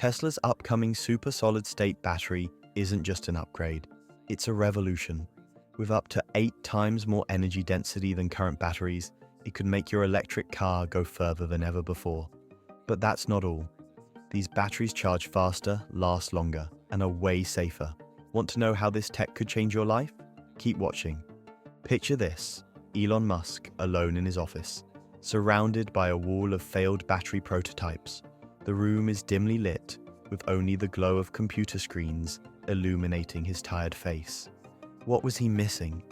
Tesla's upcoming super solid-state battery isn't just an upgrade, it's a revolution. With up to 8 times more energy density than current batteries, it could make your electric car go further than ever before. But that's not all. These batteries charge faster, last longer, and are way safer. Want to know how this tech could change your life? Keep watching. Picture this: Elon Musk alone in his office, surrounded by a wall of failed battery prototypes. The room is dimly lit, with only the glow of computer screens illuminating his tired face. What was he missing?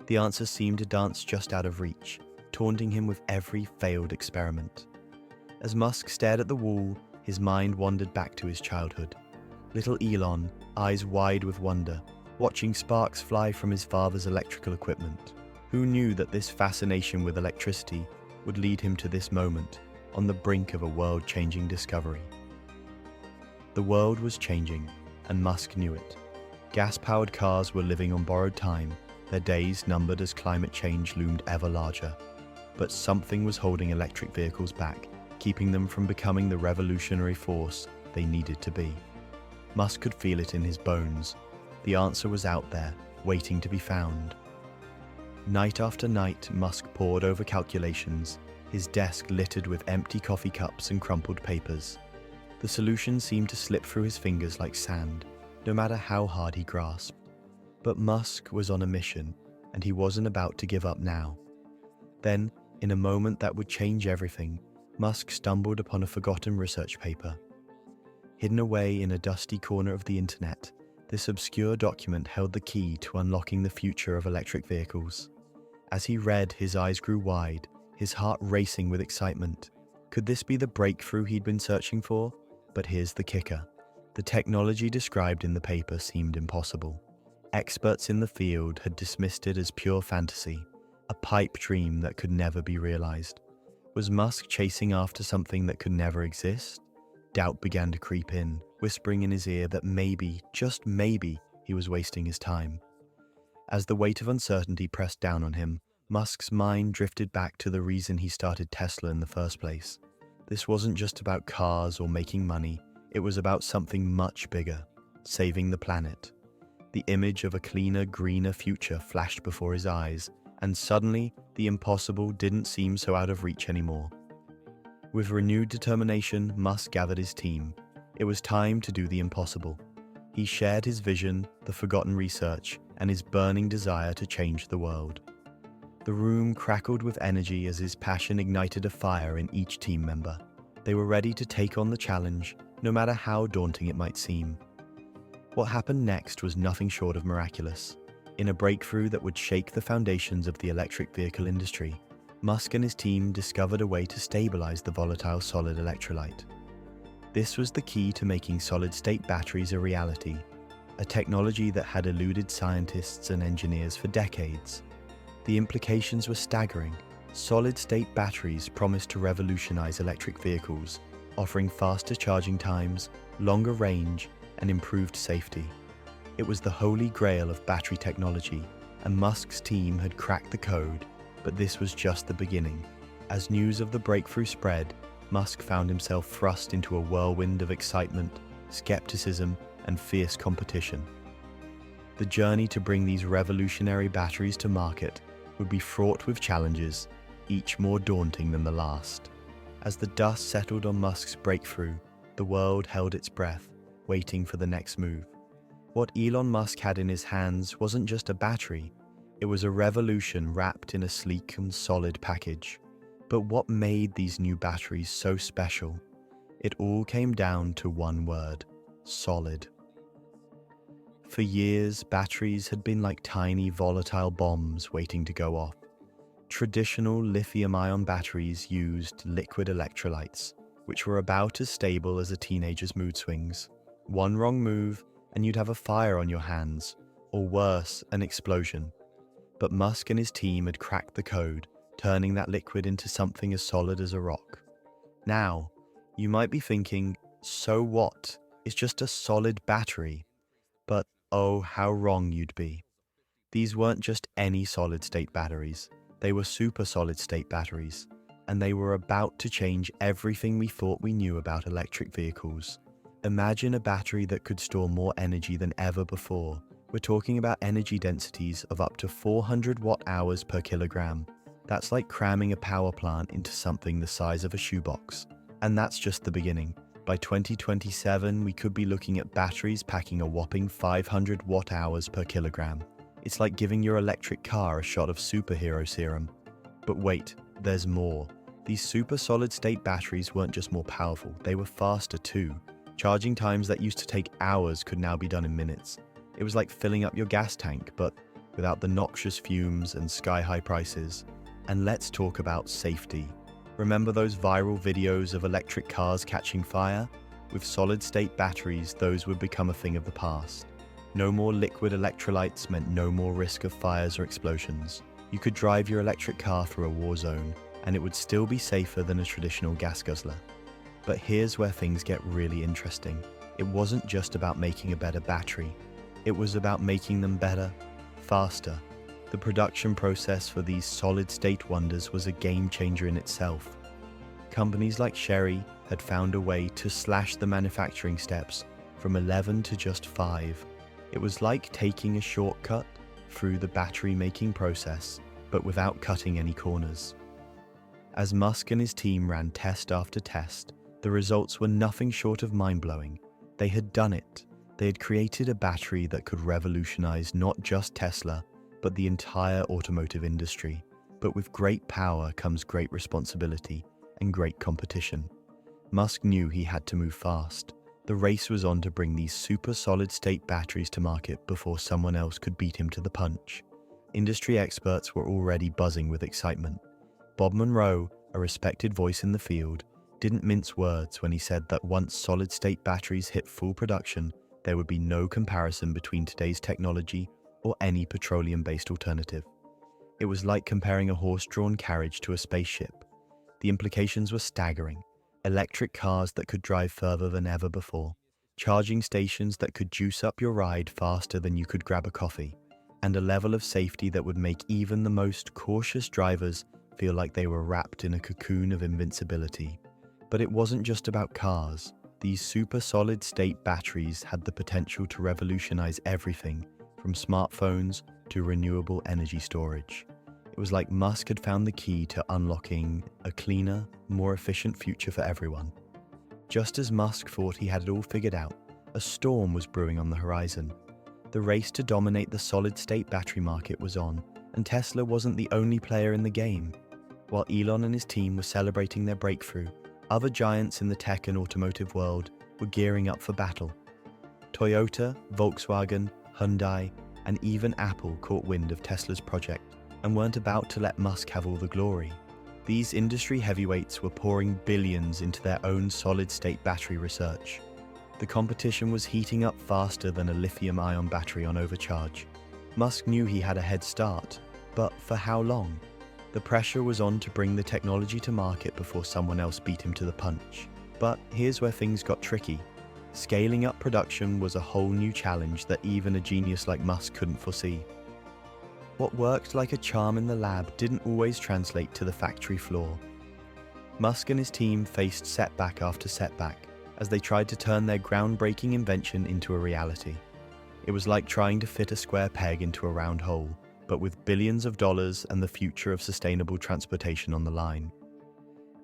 The answer seemed to dance just out of reach, taunting him with every failed experiment. As Musk stared at the wall, his mind wandered back to his childhood. Little Elon, eyes wide with wonder, watching sparks fly from his father's electrical equipment. Who knew that this fascination with electricity would lead him to this moment, on the brink of a world-changing discovery? The world was changing, and Musk knew it. Gas-powered cars were living on borrowed time, their days numbered as climate change loomed ever larger. But something was holding electric vehicles back, keeping them from becoming the revolutionary force they needed to be. Musk could feel it in his bones. The answer was out there, waiting to be found. Night after night, Musk pored over calculations, his desk littered with empty coffee cups and crumpled papers. The solution seemed to slip through his fingers like sand, no matter how hard he grasped. But Musk was on a mission, and he wasn't about to give up now. Then, in a moment that would change everything, Musk stumbled upon a forgotten research paper. Hidden away in a dusty corner of the internet, this obscure document held the key to unlocking the future of electric vehicles. As he read, his eyes grew wide, his heart racing with excitement. Could this be the breakthrough he'd been searching for? But here's the kicker. The technology described in the paper seemed impossible. Experts in the field had dismissed it as pure fantasy, a pipe dream that could never be realized. Was Musk chasing after something that could never exist? Doubt began to creep in, whispering in his ear that maybe, just maybe, he was wasting his time. As the weight of uncertainty pressed down on him, Musk's mind drifted back to the reason he started Tesla in the first place. This wasn't just about cars or making money, it was about something much bigger: saving the planet. The image of a cleaner, greener future flashed before his eyes, and suddenly, the impossible didn't seem so out of reach anymore. With renewed determination, Musk gathered his team. It was time to do the impossible. He shared his vision, the forgotten research, and his burning desire to change the world. The room crackled with energy as his passion ignited a fire in each team member. They were ready to take on the challenge, no matter how daunting it might seem. What happened next was nothing short of miraculous. In a breakthrough that would shake the foundations of the electric vehicle industry, Musk and his team discovered a way to stabilize the volatile solid electrolyte. This was the key to making solid-state batteries a reality, a technology that had eluded scientists and engineers for decades. The implications were staggering. Solid-state batteries promised to revolutionize electric vehicles, offering faster charging times, longer range, and improved safety. It was the holy grail of battery technology, and Musk's team had cracked the code, but this was just the beginning. As news of the breakthrough spread, Musk found himself thrust into a whirlwind of excitement, skepticism, and fierce competition. The journey to bring these revolutionary batteries to market would be fraught with challenges, each more daunting than the last. As the dust settled on Musk's breakthrough, the world held its breath, waiting for the next move. What Elon Musk had in his hands wasn't just a battery, it was a revolution wrapped in a sleek and solid package. But what made these new batteries so special? It all came down to one word: solid. For years, batteries had been like tiny volatile bombs waiting to go off. Traditional lithium-ion batteries used liquid electrolytes, which were about as stable as a teenager's mood swings. One wrong move, and you'd have a fire on your hands, or worse, an explosion. But Musk and his team had cracked the code, turning that liquid into something as solid as a rock. Now, you might be thinking, so what? It's just a solid battery. But oh, how wrong you'd be. These weren't just any solid-state batteries. They were super solid-state batteries, and they were about to change everything we thought we knew about electric vehicles. Imagine a battery that could store more energy than ever before. We're talking about energy densities of up to 400 watt-hours per kilogram. That's like cramming a power plant into something the size of a shoebox. And that's just the beginning. By 2027, we could be looking at batteries packing a whopping 500 watt-hours per kilogram. It's like giving your electric car a shot of superhero serum. But wait, there's more. These super solid-state batteries weren't just more powerful, they were faster too. Charging times that used to take hours could now be done in minutes. It was like filling up your gas tank, but without the noxious fumes and sky-high prices. And let's talk about safety. Remember those viral videos of electric cars catching fire? With solid-state batteries, those would become a thing of the past. No more liquid electrolytes meant no more risk of fires or explosions. You could drive your electric car through a war zone, and it would still be safer than a traditional gas guzzler. But here's where things get really interesting. It wasn't just about making a better battery. It was about making them better, faster. The production process for these solid-state wonders was a game-changer in itself. Companies like Chery had found a way to slash the manufacturing steps from 11 to just 5. It was like taking a shortcut through the battery-making process, but without cutting any corners. As Musk and his team ran test after test, the results were nothing short of mind-blowing. They had done it. They had created a battery that could revolutionize not just Tesla, but the entire automotive industry. But with great power comes great responsibility and great competition. Musk knew he had to move fast. The race was on to bring these super solid-state batteries to market before someone else could beat him to the punch. Industry experts were already buzzing with excitement. Bob Monroe, a respected voice in the field, didn't mince words when he said that once solid-state batteries hit full production, there would be no comparison between today's technology or any petroleum-based alternative. It was like comparing a horse-drawn carriage to a spaceship. The implications were staggering. Electric cars that could drive further than ever before, charging stations that could juice up your ride faster than you could grab a coffee, and a level of safety that would make even the most cautious drivers feel like they were wrapped in a cocoon of invincibility. But it wasn't just about cars. These super solid-state batteries had the potential to revolutionize everything, from smartphones to renewable energy storage. It was like Musk had found the key to unlocking a cleaner, more efficient future for everyone. Just as Musk thought he had it all figured out, a storm was brewing on the horizon. The race to dominate the solid-state battery market was on, and Tesla wasn't the only player in the game. While Elon and his team were celebrating their breakthrough, other giants in the tech and automotive world were gearing up for battle. Toyota, Volkswagen, Hyundai, and even Apple caught wind of Tesla's project and weren't about to let Musk have all the glory. These industry heavyweights were pouring billions into their own solid-state battery research. The competition was heating up faster than a lithium-ion battery on overcharge. Musk knew he had a head start, but for how long? The pressure was on to bring the technology to market before someone else beat him to the punch. But here's where things got tricky. Scaling up production was a whole new challenge that even a genius like Musk couldn't foresee. What worked like a charm in the lab didn't always translate to the factory floor. Musk and his team faced setback after setback as they tried to turn their groundbreaking invention into a reality. It was like trying to fit a square peg into a round hole, but with billions of dollars and the future of sustainable transportation on the line.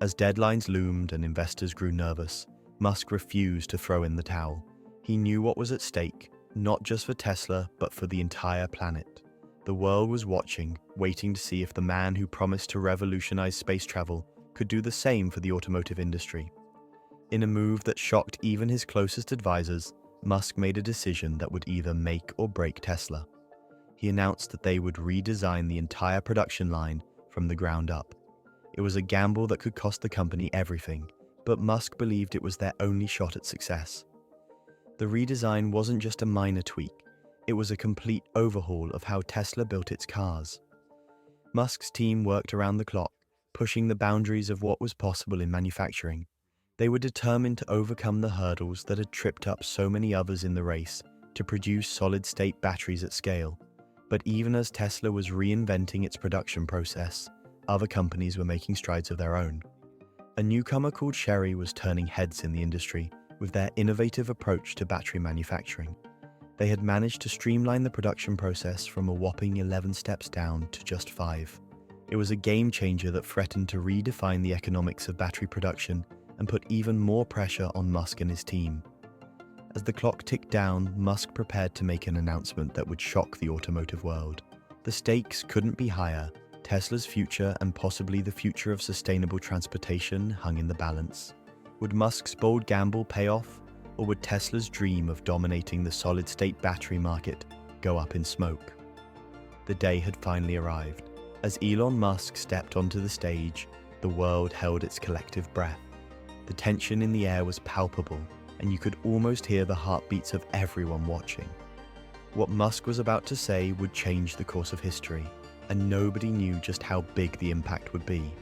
As deadlines loomed and investors grew nervous, Musk refused to throw in the towel. He knew what was at stake, not just for Tesla, but for the entire planet. The world was watching, waiting to see if the man who promised to revolutionize space travel could do the same for the automotive industry. In a move that shocked even his closest advisors, Musk made a decision that would either make or break Tesla. He announced that they would redesign the entire production line from the ground up. It was a gamble that could cost the company everything, but Musk believed it was their only shot at success. The redesign wasn't just a minor tweak, it was a complete overhaul of how Tesla built its cars. Musk's team worked around the clock, pushing the boundaries of what was possible in manufacturing. They were determined to overcome the hurdles that had tripped up so many others in the race to produce solid-state batteries at scale. But even as Tesla was reinventing its production process, other companies were making strides of their own. A newcomer called Chery was turning heads in the industry, with their innovative approach to battery manufacturing. They had managed to streamline the production process from a whopping 11 steps down to just 5. It was a game changer that threatened to redefine the economics of battery production and put even more pressure on Musk and his team. As the clock ticked down, Musk prepared to make an announcement that would shock the automotive world. The stakes couldn't be higher. Tesla's future and possibly the future of sustainable transportation hung in the balance. Would Musk's bold gamble pay off, or would Tesla's dream of dominating the solid-state battery market go up in smoke? The day had finally arrived. As Elon Musk stepped onto the stage, the world held its collective breath. The tension in the air was palpable, and you could almost hear the heartbeats of everyone watching. What Musk was about to say would change the course of history, and nobody knew just how big the impact would be.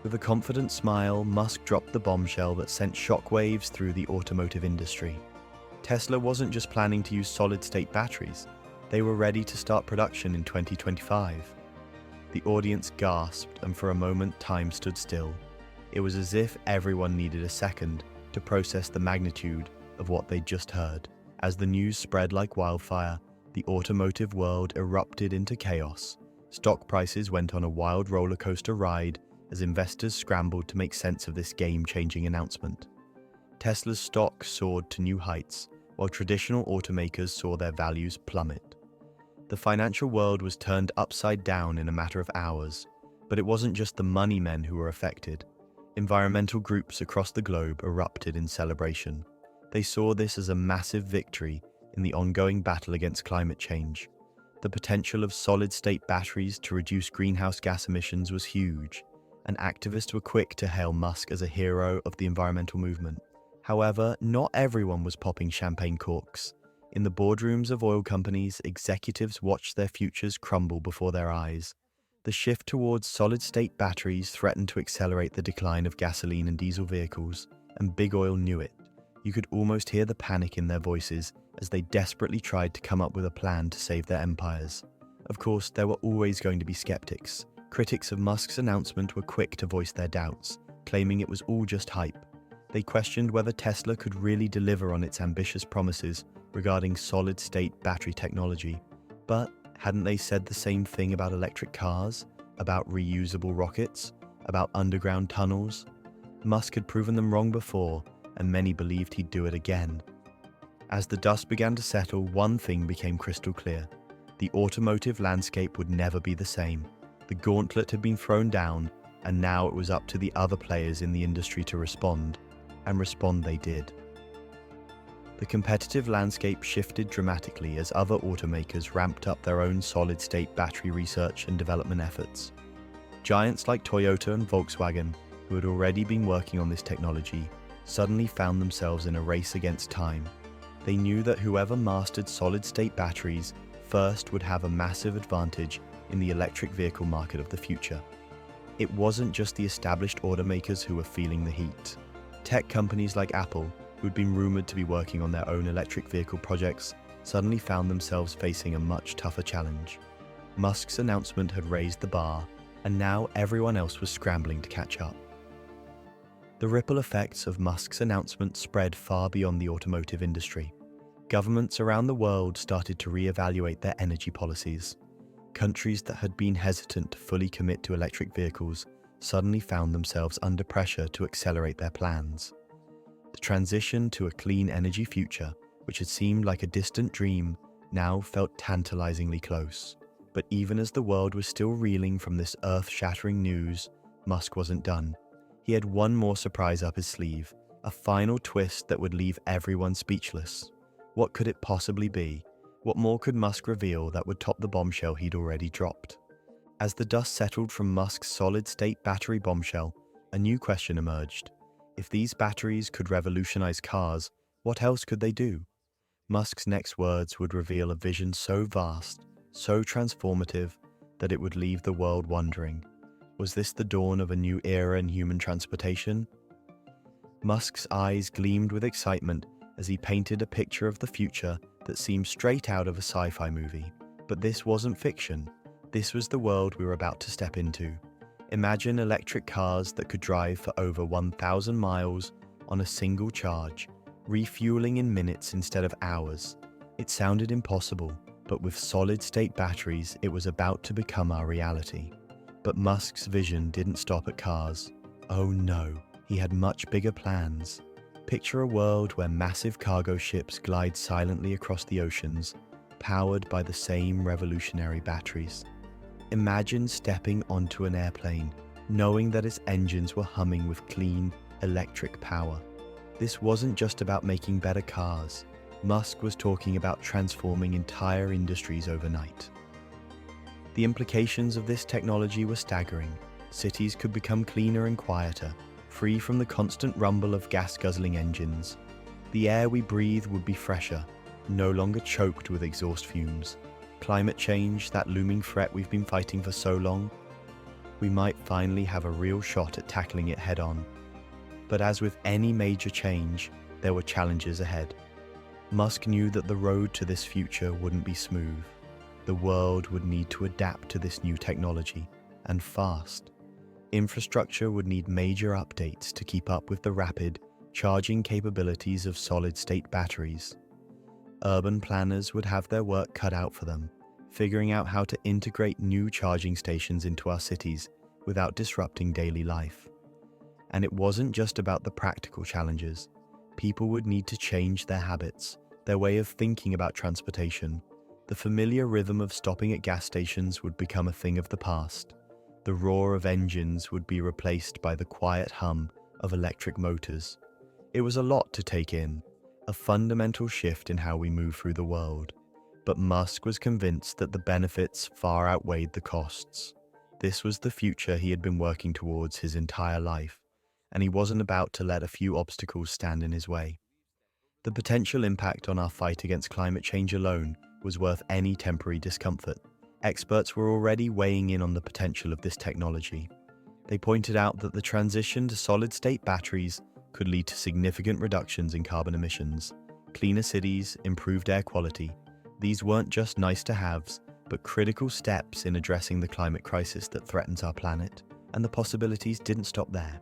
With a confident smile, Musk dropped the bombshell that sent shockwaves through the automotive industry. Tesla wasn't just planning to use solid-state batteries, they were ready to start production in 2025. The audience gasped, and for a moment time stood still. It was as if everyone needed a second to process the magnitude of what they'd just heard. As the news spread like wildfire, the automotive world erupted into chaos. Stock prices went on a wild roller coaster ride as investors scrambled to make sense of this game-changing announcement. Tesla's stock soared to new heights, while traditional automakers saw their values plummet. The financial world was turned upside down in a matter of hours, but it wasn't just the money men who were affected. Environmental groups across the globe erupted in celebration. They saw this as a massive victory in the ongoing battle against climate change. The potential of solid-state batteries to reduce greenhouse gas emissions was huge, and activists were quick to hail Musk as a hero of the environmental movement. However, not everyone was popping champagne corks. In the boardrooms of oil companies, executives watched their futures crumble before their eyes. The shift towards solid-state batteries threatened to accelerate the decline of gasoline and diesel vehicles, and Big Oil knew it. You could almost hear the panic in their voices as they desperately tried to come up with a plan to save their empires. Of course, there were always going to be skeptics. Critics of Musk's announcement were quick to voice their doubts, claiming it was all just hype. They questioned whether Tesla could really deliver on its ambitious promises regarding solid-state battery technology. But hadn't they said the same thing about electric cars, about reusable rockets, about underground tunnels? Musk had proven them wrong before, and many believed he'd do it again. As the dust began to settle, one thing became crystal clear. The automotive landscape would never be the same. The gauntlet had been thrown down, and now it was up to the other players in the industry to respond, and respond they did. The competitive landscape shifted dramatically as other automakers ramped up their own solid-state battery research and development efforts. Giants like Toyota and Volkswagen, who had already been working on this technology, suddenly found themselves in a race against time. They knew that whoever mastered solid-state batteries first would have a massive advantage in the electric vehicle market of the future. It wasn't just the established automakers who were feeling the heat. Tech companies like Apple, who'd been rumored to be working on their own electric vehicle projects, suddenly found themselves facing a much tougher challenge. Musk's announcement had raised the bar, and now everyone else was scrambling to catch up. The ripple effects of Musk's announcement spread far beyond the automotive industry. Governments around the world started to reevaluate their energy policies. Countries that had been hesitant to fully commit to electric vehicles suddenly found themselves under pressure to accelerate their plans. The transition to a clean energy future, which had seemed like a distant dream, now felt tantalizingly close. But even as the world was still reeling from this earth-shattering news, Musk wasn't done. He had one more surprise up his sleeve, a final twist that would leave everyone speechless. What could it possibly be? What more could Musk reveal that would top the bombshell he'd already dropped? As the dust settled from Musk's solid-state battery bombshell, a new question emerged. If these batteries could revolutionize cars, what else could they do? Musk's next words would reveal a vision so vast, so transformative, that it would leave the world wondering. Was this the dawn of a new era in human transportation? Musk's eyes gleamed with excitement as he painted a picture of the future that seemed straight out of a sci-fi movie. But this wasn't fiction. This was the world we were about to step into. Imagine electric cars that could drive for over 1,000 miles on a single charge, refueling in minutes instead of hours. It sounded impossible, but with solid-state batteries, it was about to become our reality. But Musk's vision didn't stop at cars. Oh no, he had much bigger plans. Picture a world where massive cargo ships glide silently across the oceans, powered by the same revolutionary batteries. Imagine stepping onto an airplane, knowing that its engines were humming with clean, electric power. This wasn't just about making better cars. Musk was talking about transforming entire industries overnight. The implications of this technology were staggering. Cities could become cleaner and quieter, free from the constant rumble of gas-guzzling engines. The air we breathe would be fresher, no longer choked with exhaust fumes. Climate change, that looming threat we've been fighting for so long, we might finally have a real shot at tackling it head-on. But as with any major change, there were challenges ahead. Musk knew that the road to this future wouldn't be smooth. The world would need to adapt to this new technology, and fast. Infrastructure would need major updates to keep up with the rapid, charging capabilities of solid-state batteries. Urban planners would have their work cut out for them, figuring out how to integrate new charging stations into our cities without disrupting daily life. And it wasn't just about the practical challenges. People would need to change their habits, their way of thinking about transportation. The familiar rhythm of stopping at gas stations would become a thing of the past. The roar of engines would be replaced by the quiet hum of electric motors. It was a lot to take in, a fundamental shift in how we move through the world. But Musk was convinced that the benefits far outweighed the costs. This was the future he had been working towards his entire life, and he wasn't about to let a few obstacles stand in his way. The potential impact on our fight against climate change alone was worth any temporary discomfort. Experts were already weighing in on the potential of this technology. They pointed out that the transition to solid-state batteries could lead to significant reductions in carbon emissions, cleaner cities, improved air quality. These weren't just nice-to-haves, but critical steps in addressing the climate crisis that threatens our planet, and the possibilities didn't stop there.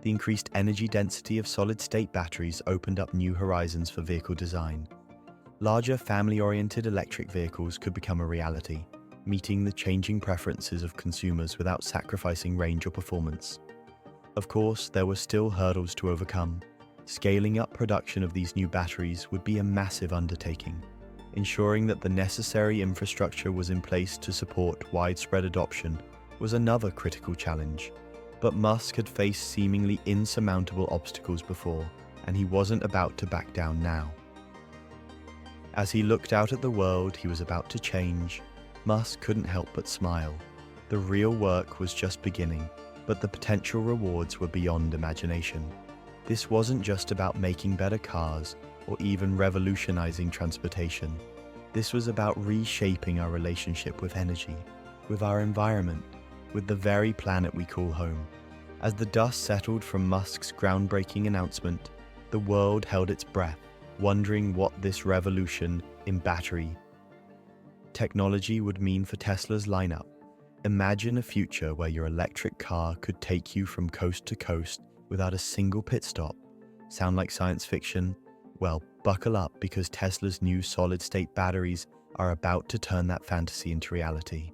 The increased energy density of solid-state batteries opened up new horizons for vehicle design. Larger family-oriented electric vehicles could become a reality, meeting the changing preferences of consumers without sacrificing range or performance. Of course, there were still hurdles to overcome. Scaling up production of these new batteries would be a massive undertaking. Ensuring that the necessary infrastructure was in place to support widespread adoption was another critical challenge. But Musk had faced seemingly insurmountable obstacles before, and he wasn't about to back down now. As he looked out at the world he was about to change, Musk couldn't help but smile. The real work was just beginning, but the potential rewards were beyond imagination. This wasn't just about making better cars or even revolutionizing transportation. This was about reshaping our relationship with energy, with our environment, with the very planet we call home. As the dust settled from Musk's groundbreaking announcement, the world held its breath, wondering what this revolution in battery technology would mean for Tesla's lineup. Imagine a future where your electric car could take you from coast to coast without a single pit stop. Sound like science fiction? Well, buckle up, because Tesla's new solid-state batteries are about to turn that fantasy into reality.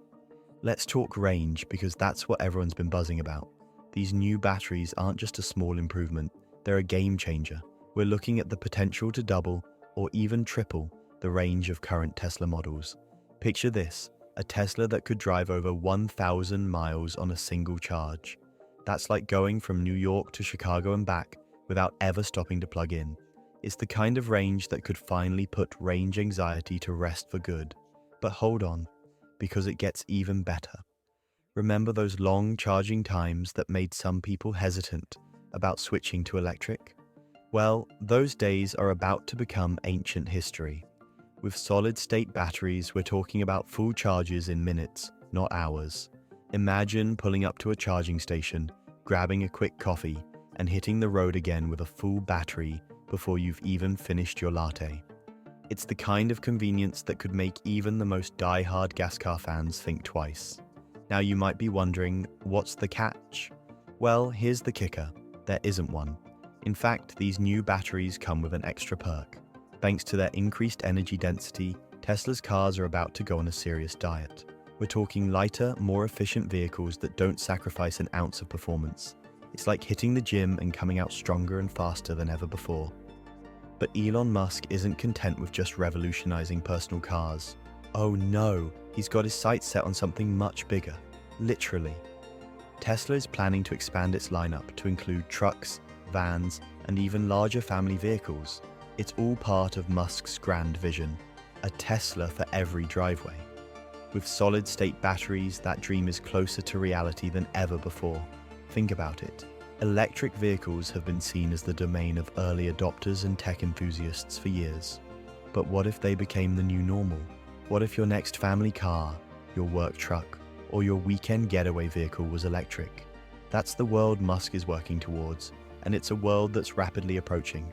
Let's talk range, because that's what everyone's been buzzing about. These new batteries aren't just a small improvement, they're a game changer. We're looking at the potential to double or even triple the range of current Tesla models. Picture this, a Tesla that could drive over 1,000 miles on a single charge. That's like going from New York to Chicago and back without ever stopping to plug in. It's the kind of range that could finally put range anxiety to rest for good. But hold on, because it gets even better. Remember those long charging times that made some people hesitant about switching to electric? Well, those days are about to become ancient history. With solid-state batteries, we're talking about full charges in minutes, not hours. Imagine pulling up to a charging station, grabbing a quick coffee, and hitting the road again with a full battery before you've even finished your latte. It's the kind of convenience that could make even the most die-hard gas car fans think twice. Now you might be wondering, what's the catch? Well, here's the kicker. There isn't one. In fact, these new batteries come with an extra perk. Thanks to their increased energy density, Tesla's cars are about to go on a serious diet. We're talking lighter, more efficient vehicles that don't sacrifice an ounce of performance. It's like hitting the gym and coming out stronger and faster than ever before. But Elon Musk isn't content with just revolutionizing personal cars. Oh no, he's got his sights set on something much bigger. Literally. Tesla is planning to expand its lineup to include trucks, vans, and even larger family vehicles. It's all part of Musk's grand vision, a Tesla for every driveway. With solid-state batteries, that dream is closer to reality than ever before. Think about it. Electric vehicles have been seen as the domain of early adopters and tech enthusiasts for years. But what if they became the new normal? What if your next family car, your work truck, or your weekend getaway vehicle was electric? That's the world Musk is working towards, and it's a world that's rapidly approaching.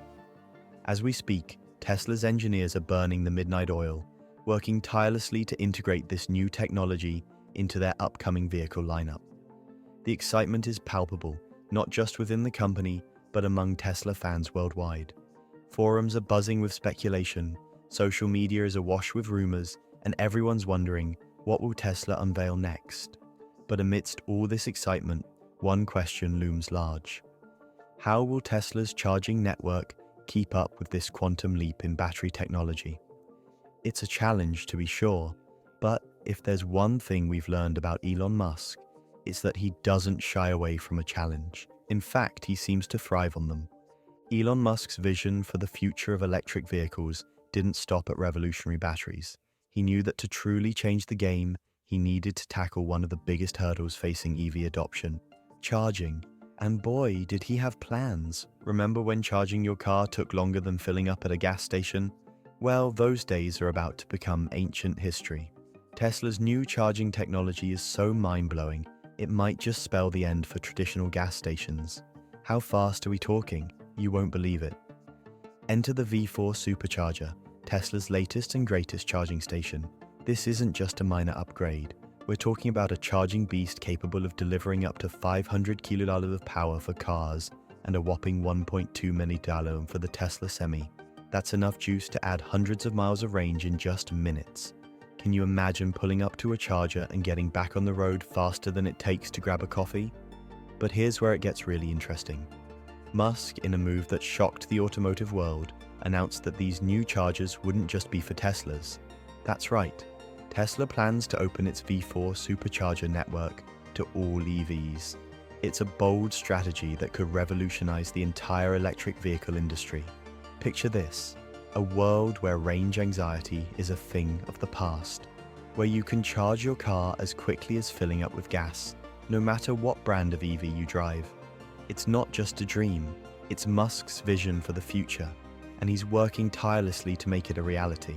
As we speak, Tesla's engineers are burning the midnight oil, working tirelessly to integrate this new technology into their upcoming vehicle lineup. The excitement is palpable, not just within the company, but among Tesla fans worldwide. Forums are buzzing with speculation, social media is awash with rumors, and everyone's wondering, what will Tesla unveil next? But amidst all this excitement, one question looms large. How will Tesla's charging network keep up with this quantum leap in battery technology? It's a challenge, to be sure, but if there's one thing we've learned about Elon Musk, it's that he doesn't shy away from a challenge. In fact, he seems to thrive on them. Elon Musk's vision for the future of electric vehicles didn't stop at revolutionary batteries. He knew that to truly change the game, he needed to tackle one of the biggest hurdles facing EV adoption: charging. And boy, did he have plans. Remember when charging your car took longer than filling up at a gas station? Well, those days are about to become ancient history. Tesla's new charging technology is so mind-blowing, it might just spell the end for traditional gas stations. How fast are we talking? You won't believe it. Enter the V4 Supercharger, Tesla's latest and greatest charging station. This isn't just a minor upgrade. We're talking about a charging beast capable of delivering up to 500 kilowatts of power for cars and a whopping 1.2 milliwatt for the Tesla Semi. That's enough juice to add hundreds of miles of range in just minutes. Can you imagine pulling up to a charger and getting back on the road faster than it takes to grab a coffee? But here's where it gets really interesting. Musk, in a move that shocked the automotive world, announced that these new chargers wouldn't just be for Teslas. That's right. Tesla plans to open its V4 Supercharger network to all EVs. It's a bold strategy that could revolutionize the entire electric vehicle industry. Picture this: a world where range anxiety is a thing of the past, where you can charge your car as quickly as filling up with gas, no matter what brand of EV you drive. It's not just a dream, it's Musk's vision for the future, and he's working tirelessly to make it a reality.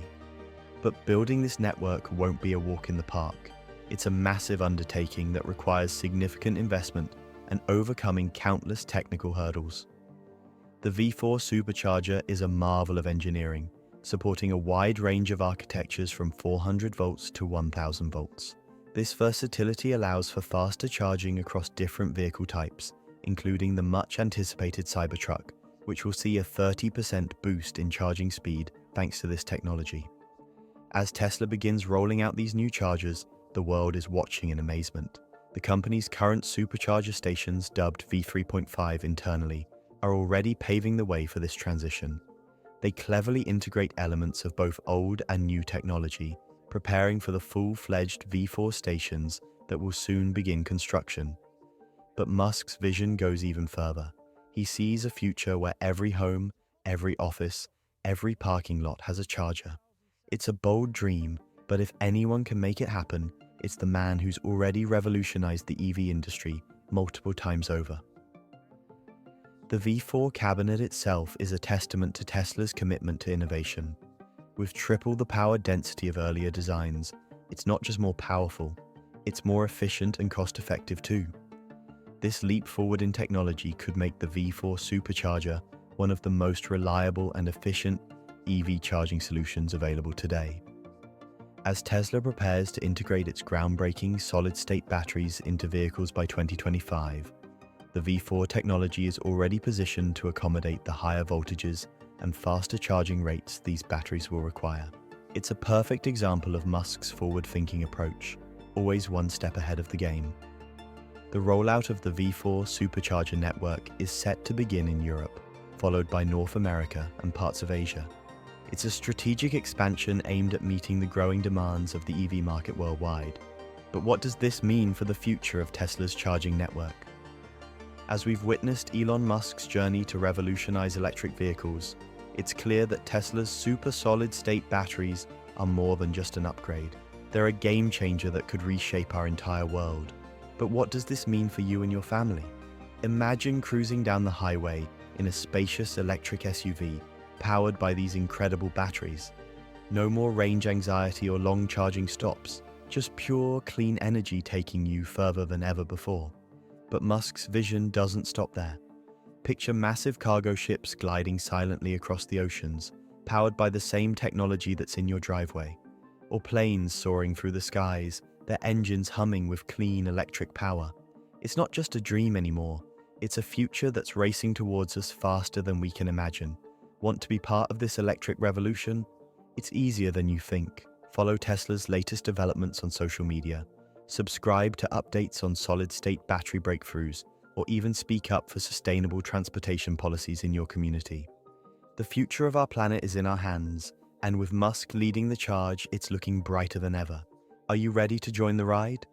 But building this network won't be a walk in the park. It's a massive undertaking that requires significant investment and overcoming countless technical hurdles. The V4 Supercharger is a marvel of engineering, supporting a wide range of architectures from 400 volts to 1000 volts. This versatility allows for faster charging across different vehicle types, including the much-anticipated Cybertruck, which will see a 30% boost in charging speed thanks to this technology. As Tesla begins rolling out these new chargers, the world is watching in amazement. The company's current supercharger stations, dubbed V3.5 internally, are already paving the way for this transition. They cleverly integrate elements of both old and new technology, preparing for the full-fledged V4 stations that will soon begin construction. But Musk's vision goes even further. He sees a future where every home, every office, every parking lot has a charger. It's a bold dream, but if anyone can make it happen, it's the man who's already revolutionized the EV industry multiple times over. The V4 cabinet itself is a testament to Tesla's commitment to innovation. With triple the power density of earlier designs, it's not just more powerful, it's more efficient and cost-effective too. This leap forward in technology could make the V4 Supercharger one of the most reliable and efficient EV charging solutions available today. As Tesla prepares to integrate its groundbreaking solid-state batteries into vehicles by 2025, The V4 technology is already positioned to accommodate the higher voltages and faster charging rates these batteries will require. It's a perfect example of Musk's forward-thinking approach, always one step ahead of the game. The rollout of the V4 supercharger network is set to begin in Europe, followed by North America and parts of Asia. It's a strategic expansion aimed at meeting the growing demands of the EV market worldwide. But what does this mean for the future of Tesla's charging network? As we've witnessed Elon Musk's journey to revolutionize electric vehicles, it's clear that Tesla's super solid-state batteries are more than just an upgrade. They're a game changer that could reshape our entire world. But what does this mean for you and your family? Imagine cruising down the highway in a spacious electric SUV powered by these incredible batteries. No more range anxiety or long charging stops, just pure, clean energy taking you further than ever before. But Musk's vision doesn't stop there. Picture massive cargo ships gliding silently across the oceans, powered by the same technology that's in your driveway. Or planes soaring through the skies, their engines humming with clean electric power. It's not just a dream anymore. It's a future that's racing towards us faster than we can imagine. Want to be part of this electric revolution? It's easier than you think. Follow Tesla's latest developments on social media. Subscribe to updates on solid-state battery breakthroughs, or even speak up for sustainable transportation policies in your community. The future of our planet is in our hands, and with Musk leading the charge, it's looking brighter than ever. Are you ready to join the ride?